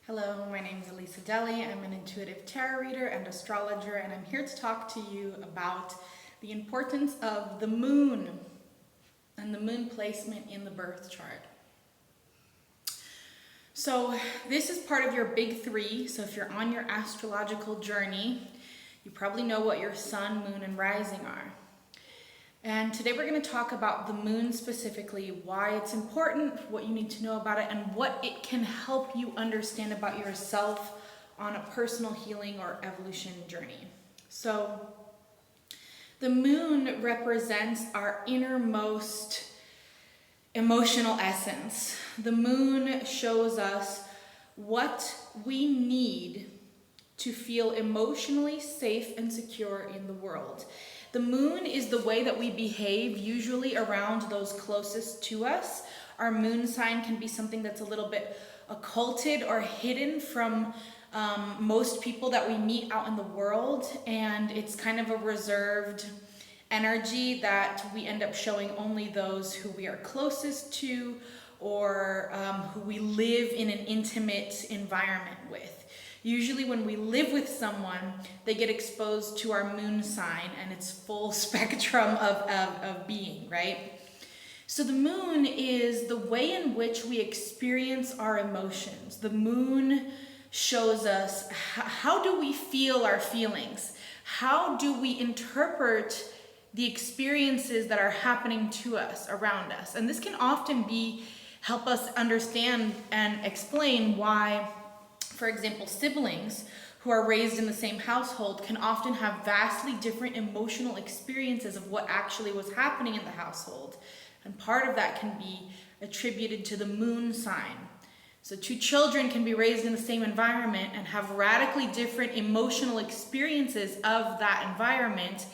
Hello, my name is Elis Adelle. I'm an intuitive tarot reader and astrologer, and I'm here to talk to you about the importance of the moon and the moon placement in the birth chart. So this is part of your big three. So if you're on your astrological journey, you probably know what your sun, moon, and rising are. And today we're going to talk about the moon specifically, why it's important, what you need to know about it, and what it can help you understand about yourself on a personal healing or evolution journey. So the moon represents our innermost emotional essence. The moon shows us what we need to feel emotionally safe and secure in the world. The moon is the way that we behave usually around those closest to us. Our moon sign can be something that's a little bit occulted or hidden from most people that we meet out in the world, and it's kind of a reserved energy that we end up showing only those who we are closest to or who we live in an intimate environment with. Usually when we live with someone, they get exposed to our moon sign and its full spectrum of being, right? So the moon is the way in which we experience our emotions. The moon shows us how do we feel our feelings? How do we interpret the experiences that are happening to us, around us? And this can often help us understand and explain why, for example, siblings who are raised in the same household can often have vastly different emotional experiences of what actually was happening in the household. And part of that can be attributed to the moon sign. So two children can be raised in the same environment and have radically different emotional experiences of that environment.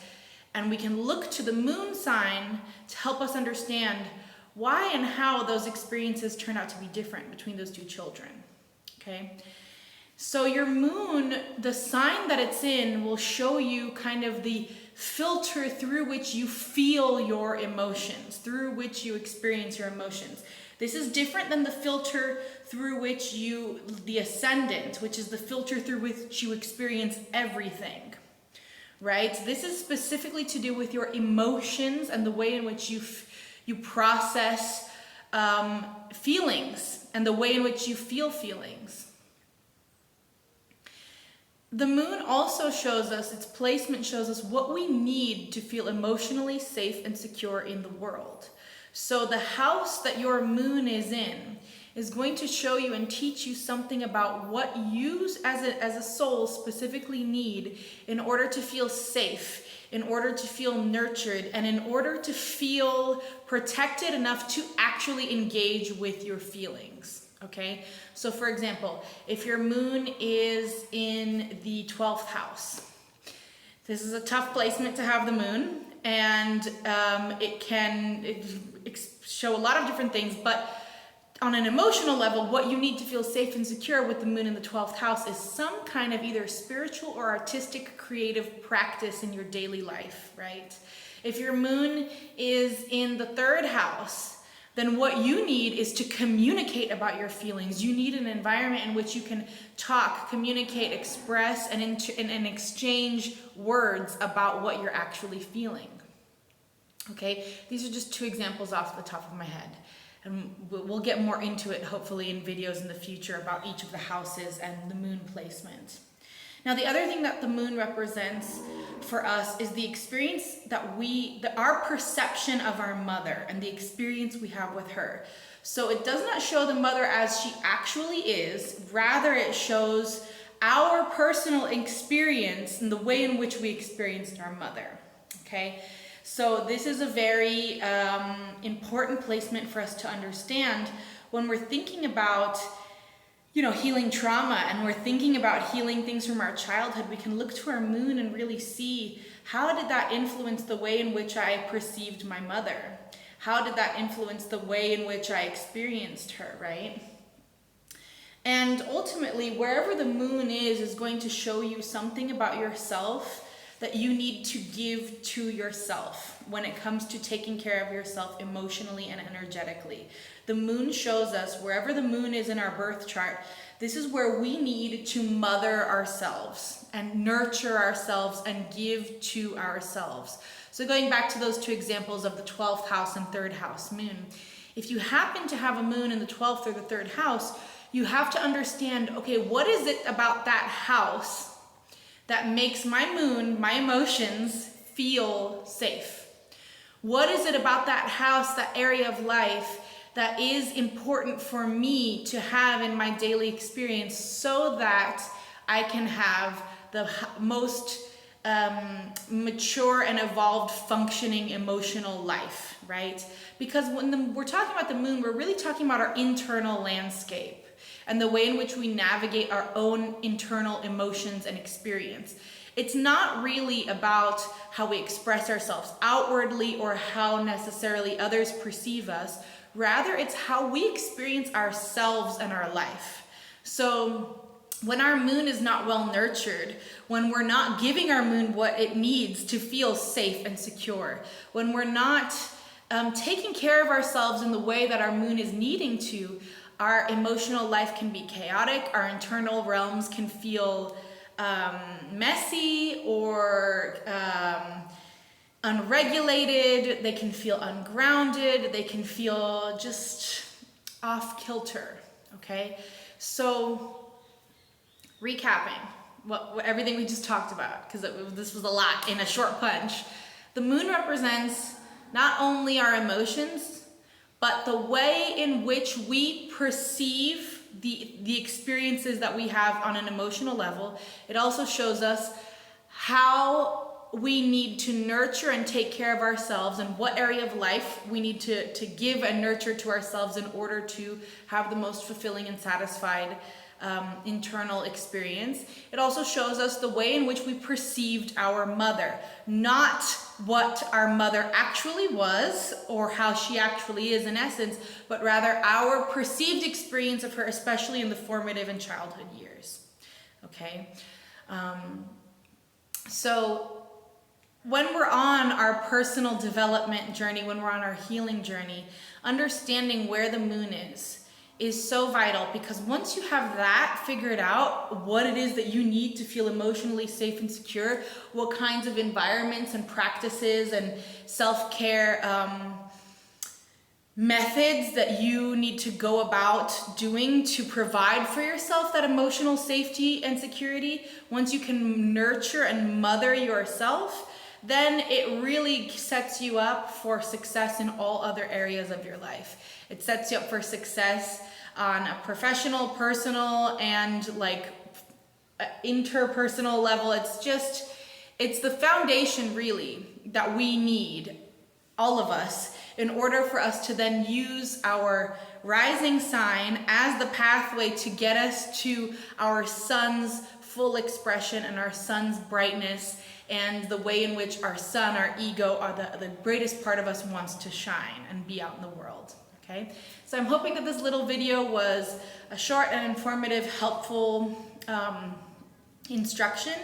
And we can look to the moon sign to help us understand why and how those experiences turn out to be different between those two children. Okay? So your moon, the sign that it's in, will show you kind of the filter through which you feel your emotions, through which you experience your emotions. This is different than the filter through which the ascendant, which is the filter through which you experience everything, right? This is specifically to do with your emotions and the way in which you process feelings and the way in which you feel feelings. The moon also shows us, its placement shows us what we need to feel emotionally safe and secure in the world. So the house that your moon is in is going to show you and teach you something about what you as a soul specifically need in order to feel safe, in order to feel nurtured, and in order to feel protected enough to actually engage with your feelings. Okay, so for example, if your moon is in the 12th house, this is a tough placement to have the moon, and it can show a lot of different things, but on an emotional level, what you need to feel safe and secure with the moon in the 12th house is some kind of either spiritual or artistic creative practice in your daily life, right? If your moon is in the 3rd house, then what you need is to communicate about your feelings. You need an environment in which you can talk, communicate, express, and exchange words about what you're actually feeling. Okay, these are just 2 examples off the top of my head. And we'll get more into it hopefully in videos in the future about each of the houses and the moon placement. Now, the other thing that the moon represents for us is the experience our perception of our mother and the experience we have with her. So it does not show the mother as she actually is, rather it shows our personal experience and the way in which we experienced our mother, okay? So this is a very important placement for us to understand when we're thinking about healing trauma, and we're thinking about healing things from our childhood. We can look to our moon and really see, how did that influence the way in which I perceived my mother? How did that influence the way in which I experienced her, right? And ultimately, wherever the moon is going to show you something about yourself that you need to give to yourself when it comes to taking care of yourself emotionally and energetically. The moon shows us wherever the moon is in our birth chart, this is where we need to mother ourselves and nurture ourselves and give to ourselves. So going back to those two examples of the 12th house and 3rd house moon, if you happen to have a moon in the 12th or the 3rd house, you have to understand, okay, what is it about that house that makes my moon, my emotions, feel safe? What is it about that house, that area of life, that is important for me to have in my daily experience so that I can have the most mature and evolved functioning emotional life, right? Because when we're talking about the moon, we're really talking about our internal landscape and the way in which we navigate our own internal emotions and experience. It's not really about how we express ourselves outwardly or how necessarily others perceive us. Rather, it's how we experience ourselves and our life. So when our moon is not well nurtured, when we're not giving our moon what it needs to feel safe and secure, when we're not taking care of ourselves in the way that our moon is needing to, our emotional life can be chaotic, our internal realms can feel messy or unregulated, they can feel ungrounded, they can feel just off kilter, okay? So recapping what everything we just talked about, because this was a lot in a short punch. The moon represents not only our emotions, but the way in which we perceive the experiences that we have on an emotional level. It also shows us how we need to nurture and take care of ourselves and what area of life we need to give and nurture to ourselves in order to have the most fulfilling and satisfied internal experience. It also shows us the way in which we perceived our mother, not what our mother actually was or how she actually is in essence, but rather our perceived experience of her, especially in the formative and childhood years. Okay, so when we're on our personal development journey, when we're on our healing journey, understanding where the moon is so vital, because once you have that figured out, what it is that you need to feel emotionally safe and secure, what kinds of environments and practices and self-care methods that you need to go about doing to provide for yourself that emotional safety and security, once you can nurture and mother yourself, then it really sets you up for success in all other areas of your life. It sets you up for success on a professional, personal, and interpersonal level. It's the foundation really that we need, all of us, in order for us to then use our rising sign as the pathway to get us to our sun's full expression and our sun's brightness and the way in which our sun, our ego, are the greatest part of us wants to shine and be out in the world. Okay, so I'm hoping that this little video was a short and informative, helpful instruction.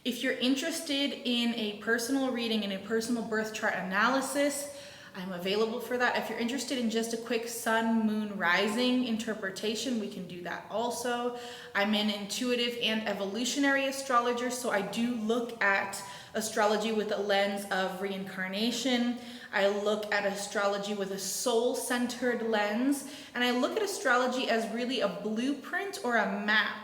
If you're interested in a personal reading and a personal birth chart analysis, I'm available for that. If you're interested in just a quick sun, moon, rising interpretation, we can do that also. I'm an intuitive and evolutionary astrologer, so I do look at astrology with a lens of reincarnation. I look at astrology with a soul-centered lens, and I look at astrology as really a blueprint or a map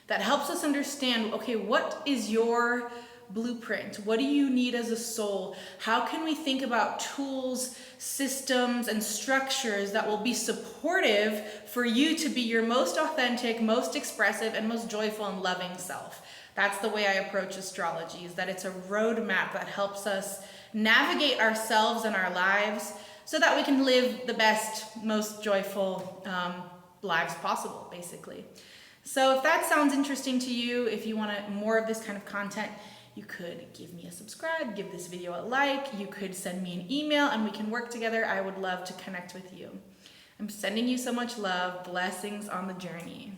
that helps us understand, okay, what is your blueprint? What do you need as a soul? How can we think about tools, systems, and structures that will be supportive for you to be your most authentic, most expressive, and most joyful and loving self? That's the way I approach astrology, is that it's a roadmap that helps us navigate ourselves and our lives so that we can live the best, most joyful lives possible, basically. So if that sounds interesting to you, if you want more of this kind of content, you could give me a subscribe, give this video a like, you could send me an email and we can work together. I would love to connect with you. I'm sending you so much love. Blessings on the journey.